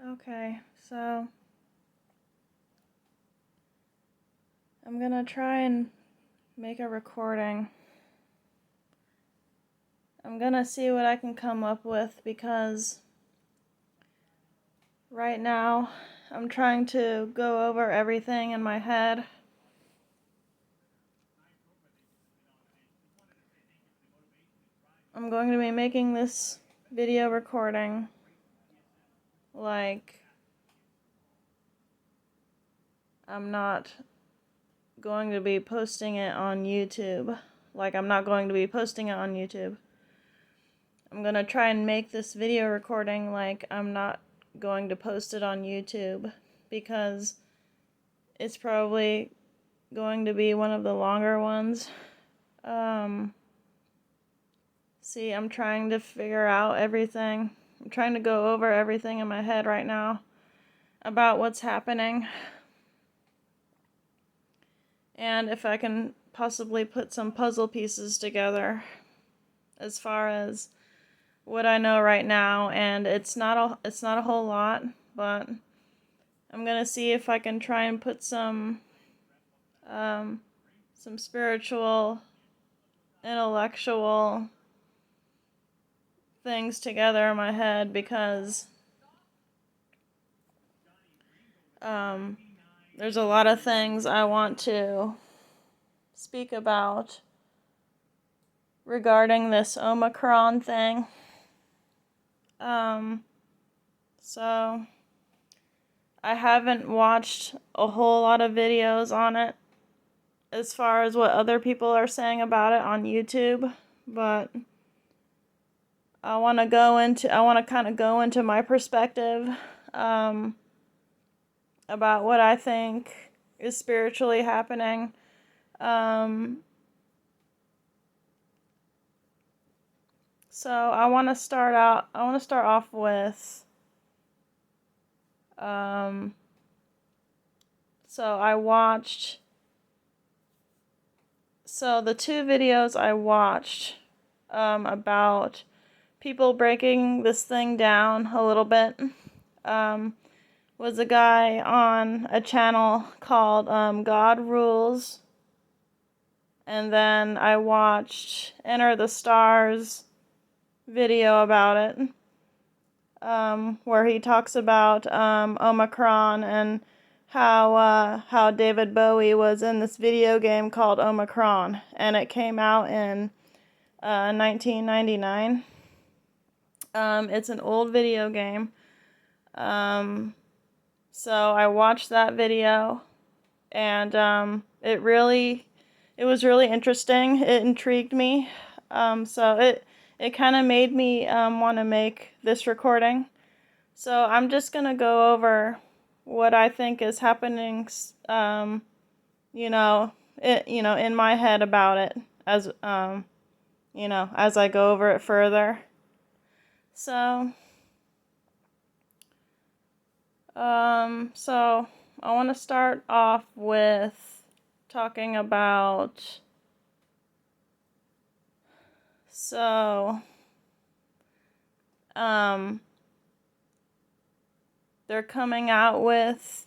Okay, so I'm gonna try and make a recording. I'm gonna see what I can come up with because right now I'm trying to go over everything in my head. I'm going to be making this video recording like I'm not going to be posting it on YouTube. I'm not going to be posting it on YouTube. I'm going to try and make this video recording like I'm not going to post it on YouTube because it's probably going to be one of the longer ones. See, I'm trying to figure out everything. I'm trying to go over everything in my head right now about what's happening. And if I can possibly put some puzzle pieces together as far as what I know right now, and it's not a whole lot, but I'm gonna see if I can try and put some spiritual, intellectual things together in my head because there's a lot of things I want to speak about regarding this Omicron thing. So I haven't watched a whole lot of videos on it as far as what other people are saying about it on YouTube, but I want to kind of go into my perspective about what I think is spiritually happening. So I want to start off with the two videos I watched about people breaking this thing down a little bit was a guy on a channel called God Rules, and then I watched Enter the Stars video about it, where he talks about Omicron and how David Bowie was in this video game called Omicron, and it came out in 1999. It's an old video game. So I watched that video, and it was really interesting. It intrigued me. So it kind of made me want to make this recording. So I'm just gonna go over what I think is happening, in my head about it as as I go over it further. So I want to start off with talking about. They're coming out with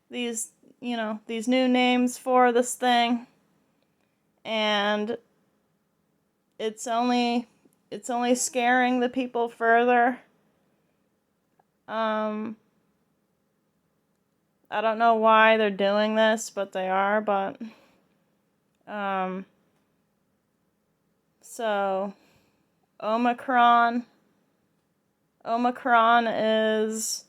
these new names for this thing, and it's only scaring the people further. I don't know why they're doing this, but they are, so Omicron is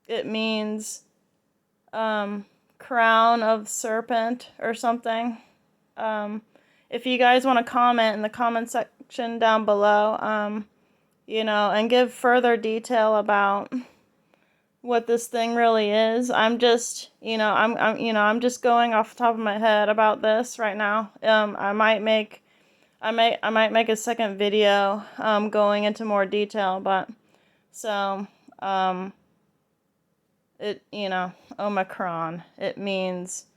it means crown of serpent or something. If you guys want to comment in the comment section down below, and give further detail about what this thing really is. I'm just, I'm just going off the top of my head about this right now. I might make a second video going into more detail, but so Omicron, it means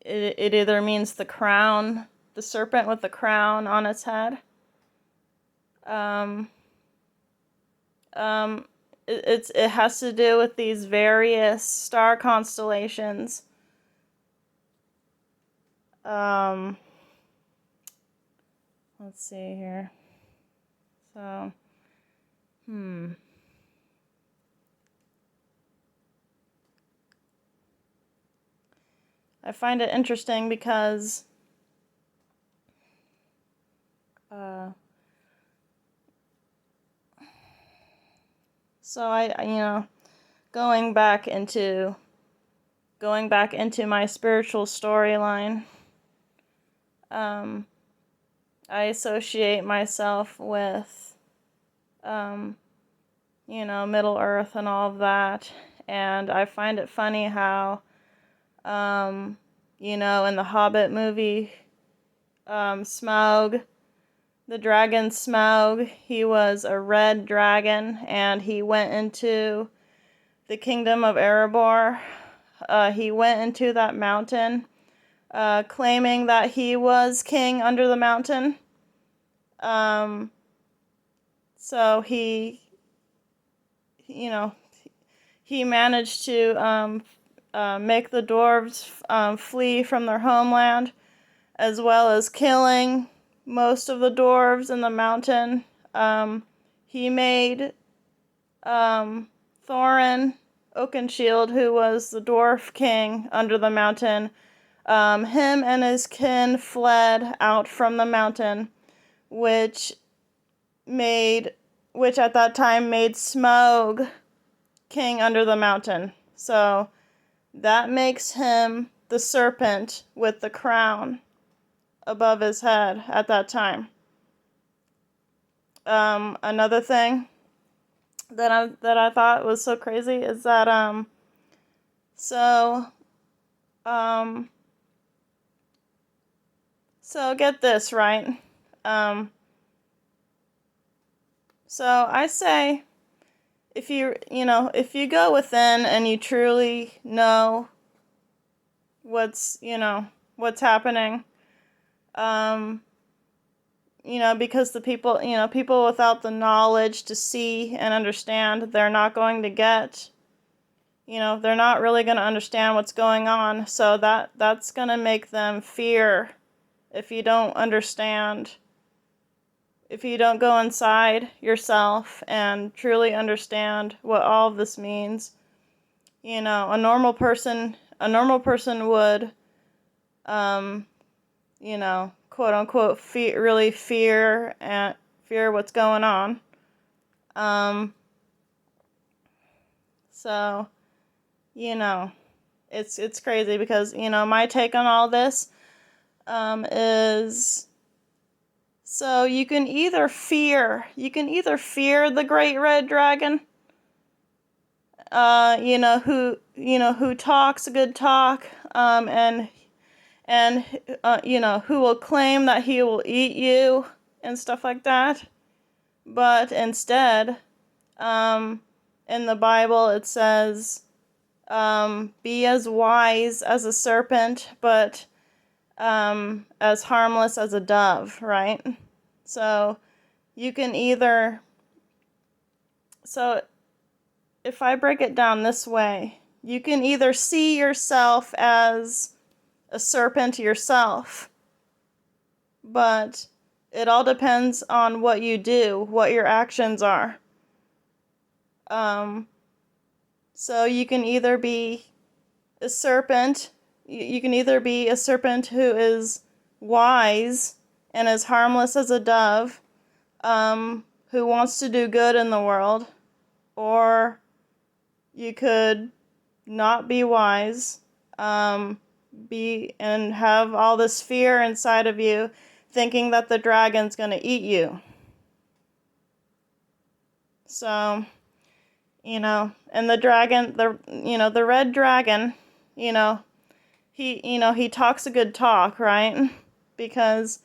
it either means the crown, the serpent with the crown on its head, Um, it has to do with these various star constellations. Let's see here. So, I find it interesting because so I going back into my spiritual storyline, I associate myself with Middle Earth and all of that, and I find it funny how in the Hobbit movie, Smaug, the Dragon Smaug, he was a red dragon, and he went into the kingdom of Erebor. He went into that mountain, claiming that he was king under the mountain. So he managed to make the dwarves flee from their homeland, as well as killing most of the dwarves in the mountain. He made Thorin Oakenshield, who was the dwarf king under the mountain, him and his kin fled out from the mountain, which at that time made Smaug king under the mountain. So that makes him the serpent with the crown above his head at that time. Another thing that I thought was so crazy is that so get this, right? So I say, if you go within and you truly know what's happening, because the people without the knowledge to see and understand, they're not going to get, they're not really going to understand what's going on. So that's going to make them fear if you don't understand. If you don't go inside yourself and truly understand what all of this means, a normal person would, quote unquote, really fear what's going on. So, it's crazy because, my take on all this, is, so you can either fear the great red dragon, who talks a good talk, and who will claim that he will eat you and stuff like that. But instead, in the Bible it says, be as wise as a serpent, but as harmless as a dove, right? So you can either, so if I break it down this way, you can either see yourself as a serpent yourself, but it all depends on what you do, what your actions are. So you can either be a serpent, you can either be a serpent who is wise and as harmless as a dove, who wants to do good in the world, or you could not be wise, be and have all this fear inside of you, thinking that the dragon's going to eat you. So, and the dragon, the red dragon, he talks a good talk, right? Because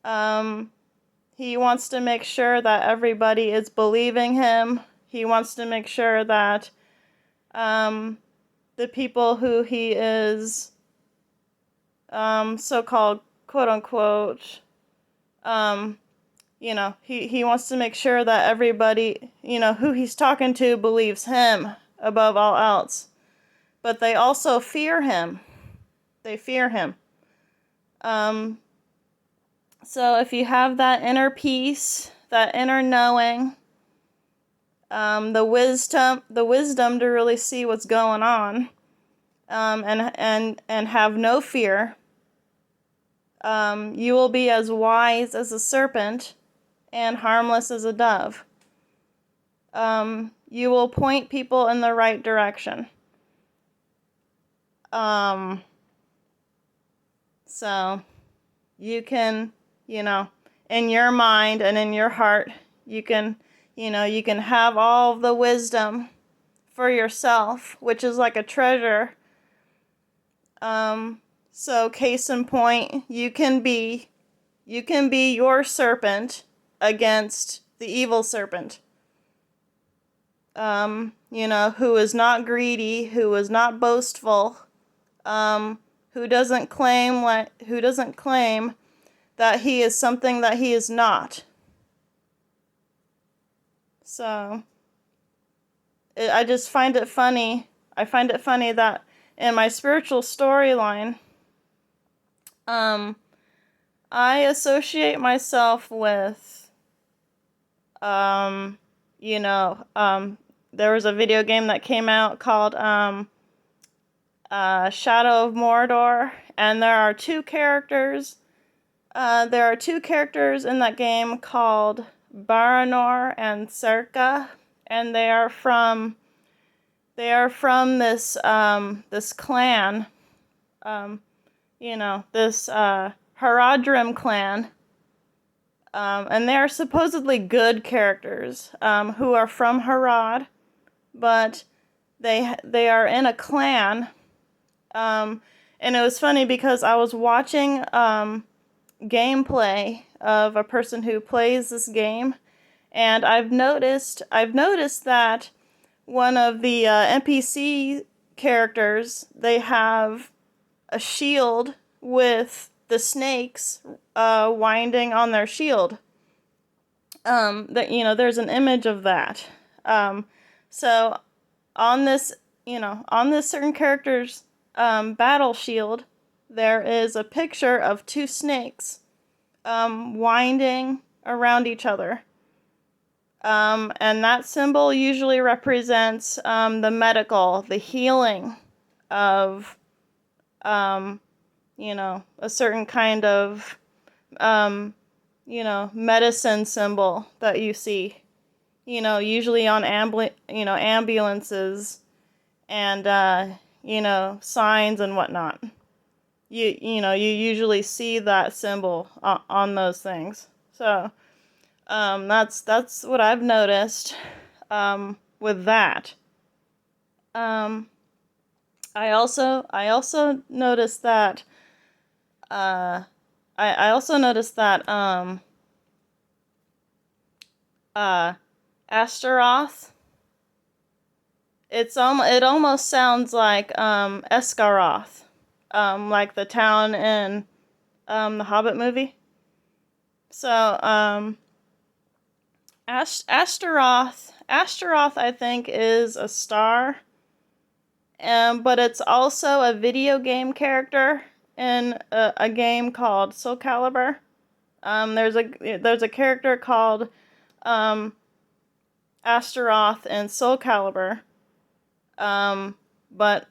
he wants to make sure that everybody is believing him. He wants to make sure that the people who he is so-called, quote-unquote, he wants to make sure that everybody, who he's talking to believes him above all else. But they also fear him. They fear him. So if you have that inner peace, that inner knowing, the wisdom to really see what's going on, and have no fear, you will be as wise as a serpent and harmless as a dove. You will point people in the right direction. So you can, in your mind and in your heart, you can have all the wisdom for yourself, which is like a treasure. So case in point, you can be your serpent against the evil serpent. Who is not greedy, who is not boastful, who doesn't claim that he is something that he is not. So I just find it funny. I find it funny that in my spiritual storyline, I associate myself with, there was a video game that came out called Shadow of Mordor, and there are two characters. There are two characters in that game called Baranor and Serka, and they are from this this clan, this Haradrim clan, and they are supposedly good characters who are from Harad, but they are in a clan, and it was funny because I was watching gameplay of a person who plays this game, and I've noticed that one of the NPC characters, they have a shield with the snakes winding on their shield. There's an image of that. So on this certain character's battle shield, there is a picture of two snakes winding around each other. And that symbol usually represents the healing of, a certain kind of, medicine symbol that you see, usually on ambulances and, signs and whatnot. You usually see that symbol on those things. So, that's what I've noticed, with that. I also noticed that, Astaroth, it almost sounds like, Esgaroth, like the town in, the Hobbit movie. So, Astaroth, I think, is a star, but it's also a video game character in a game called Soul Calibur. There's a character called Astaroth in Soul Calibur, but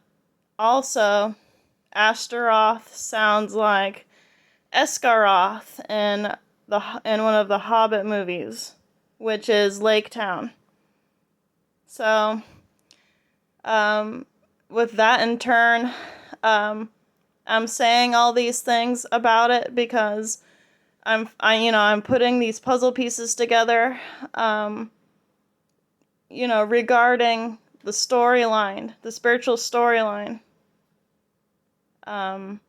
also Astaroth sounds like Esgaroth in one of the Hobbit movies, which is Lake Town. So, with that in turn, I'm saying all these things about it because I'm putting these puzzle pieces together, regarding the storyline, the spiritual storyline, that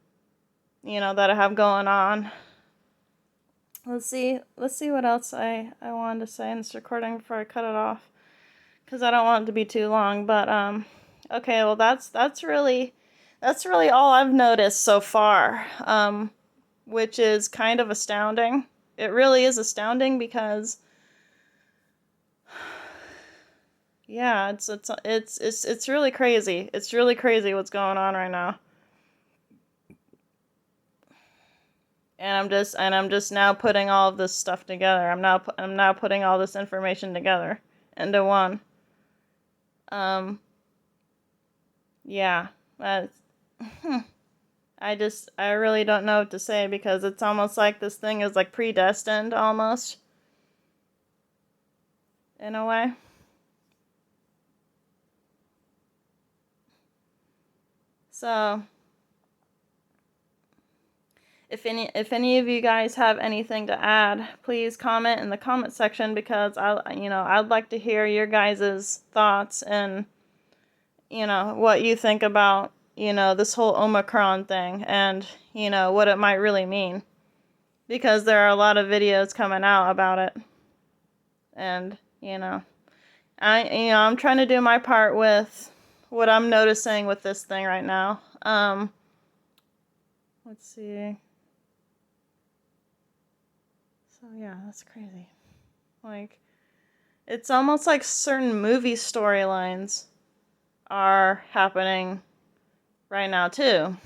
I have going on. Let's see what else I wanted to say in this recording before I cut it off, because I don't want it to be too long. But okay, well that's really all I've noticed so far, which is kind of astounding. it really is astounding because, yeah, it's really crazy. It's really crazy what's going on right now. And I'm just now putting all of this stuff together. I'm now putting all this information together into one. Yeah. That's, I really don't know what to say because it's almost like this thing is like predestined almost. In a way. So, if any of you guys have anything to add, please comment in the comment section because I'd like to hear your guys' thoughts and what you think about this whole Omicron thing and what it might really mean, because there are a lot of videos coming out about it, and I'm trying to do my part with what I'm noticing with this thing right now. Let's see. So yeah, that's crazy. Like, it's almost like certain movie storylines are happening right now too.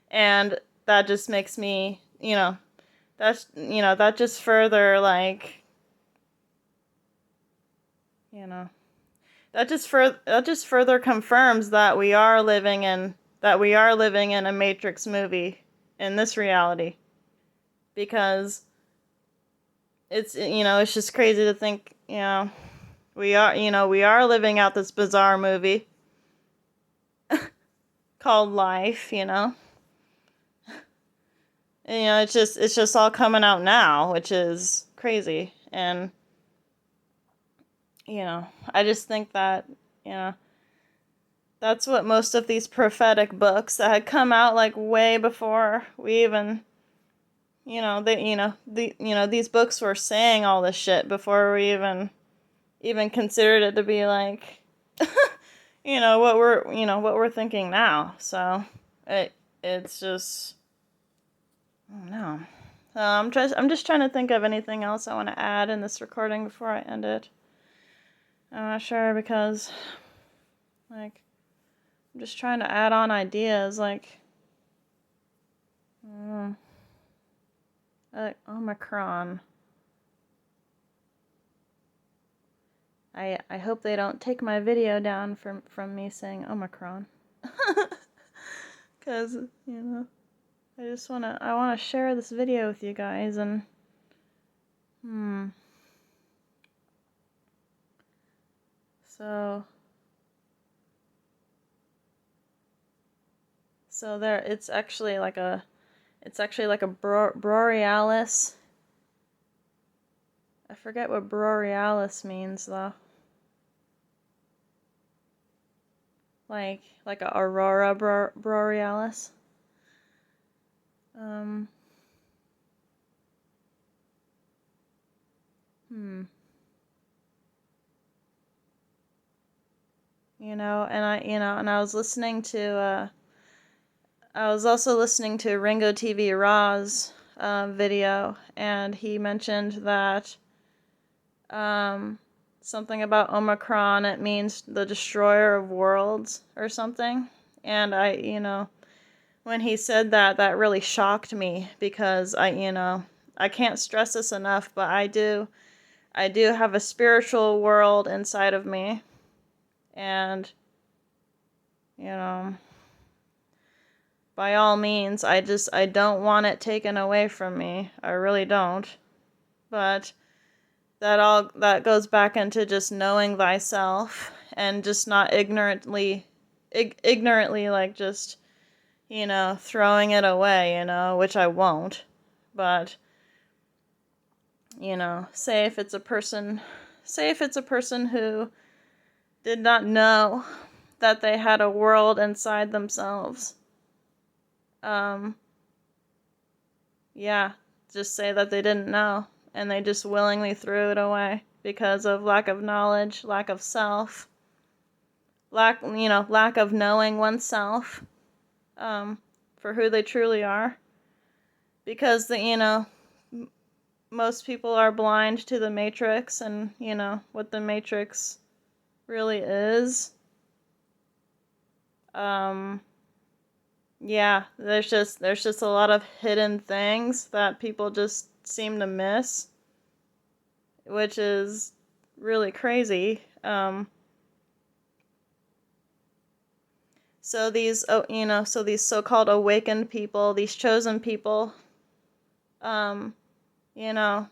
And that just makes me, that just further like, that just further confirms that we are living in a Matrix movie in this reality. Because it's just crazy to think, we are living out this bizarre movie called life, And, it's just all coming out now, which is crazy. And, I just think that, that's what most of these prophetic books that had come out like way before we even, these books were saying all this shit before we even considered it to be like, what we're thinking now. So it's just, I don't know. So I'm just trying to think of anything else I want to add in this recording before I end it. I'm not sure because, like, I'm just trying to add on ideas, like Omicron. I hope they don't take my video down from me saying Omicron. Cause I wanna share this video with you guys and So there, it's actually like a borealis. I forget what borealis means though. Like a aurora borealis. And I was listening to I was also listening to Ringo TV Raw's video, and he mentioned that something about Omicron, it means the destroyer of worlds or something. And when he said that, that really shocked me because I can't stress this enough, but I do have a spiritual world inside of me. And, by all means, I don't want it taken away from me. I really don't. But that goes back into just knowing thyself and just not ignorantly like just, throwing it away, which I won't. But, say if it's a person who did not know that they had a world inside themselves. Yeah, just say that they didn't know and they just willingly threw it away because of lack of knowledge, lack of self, lack of knowing oneself, for who they truly are. Because most people are blind to the Matrix and, what the Matrix really is. Yeah, there's just a lot of hidden things that people just seem to miss, which is really crazy. So these so-called awakened people, these chosen people, you know,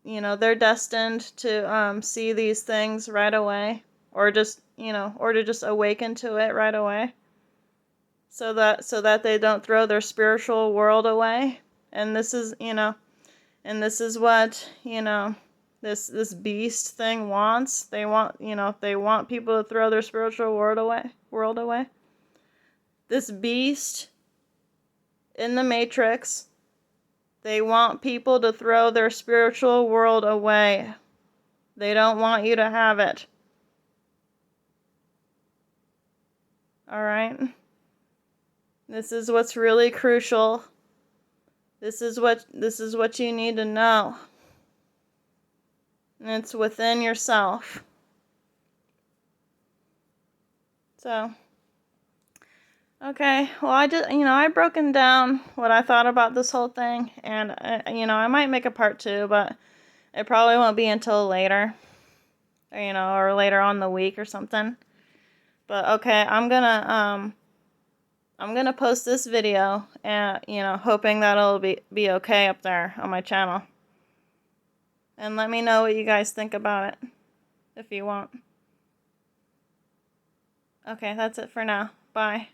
they're destined to see these things right away, or just, or to just awaken to it right away, so that they don't throw their spiritual world away. And this is, what, this beast thing wants. They want people to throw their spiritual world away. This beast in the Matrix, they want people to throw their spiritual world away. They don't want you to have it. All right? This is what's really crucial. This is what you need to know. And it's within yourself. So, okay, well, I've broken down what I thought about this whole thing, and, I might make a part 2, but it probably won't be until later, or later on the week or something. But, okay, I'm gonna post this video, and, hoping that it'll be okay up there on my channel. And let me know what you guys think about it, if you want. Okay, that's it for now. Bye.